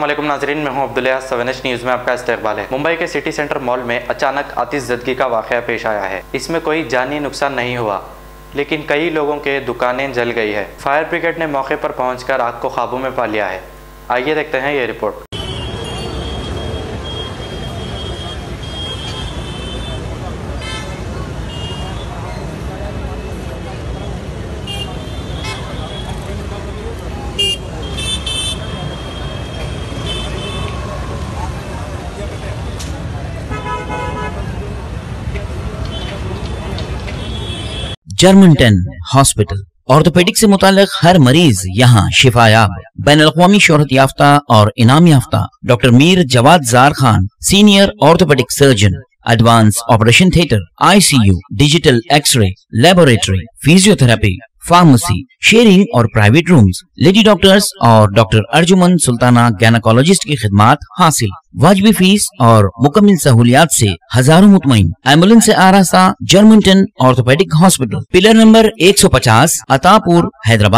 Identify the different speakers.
Speaker 1: अस्सलामुअलैकुम नाजरीन, मैं हूं अब्दुल्ला। 7H न्यूज़ में आपका इस्तकबाल है। मुंबई के सिटी सेंटर मॉल में अचानक आतिशज़दगी का वाक़या पेश आया है। इसमें कोई जानी नुकसान नहीं हुआ, लेकिन कई लोगों के दुकानें जल गई है। फायर ब्रिगेड ने मौके पर पहुंचकर आग को काबू में पा लिया है। आइए देखते हैं ये रिपोर्ट।
Speaker 2: जर्मनटन हॉस्पिटल ऑर्थोपेडिक से मुताल्लिक हर मरीज यहाँ शिफायाब। बैनुल-अक़वामी शोहरत याफ्ता और इनाम याफ्ता doctor Mir Jawad Jar Khan, senior orthopaedic surgeon, advance operation theatre, ICU, digital x-ray, laboratory, physiotherapy, pharmacy, sharing और प्राइवेट रूम्स, लेडी डॉक्टर्स और डॉक्टर अर्जुमन सुल्ताना गैनकोलॉजिस्ट की खिदमात हासिल। वाजिबी फीस और मुकम्मल सहूलियात से हजारों मुतमईन। एम्बुलेंस से आरास्ता Germanten orthopaedic hospital, pillar number 150, Attapur, Hyderabad.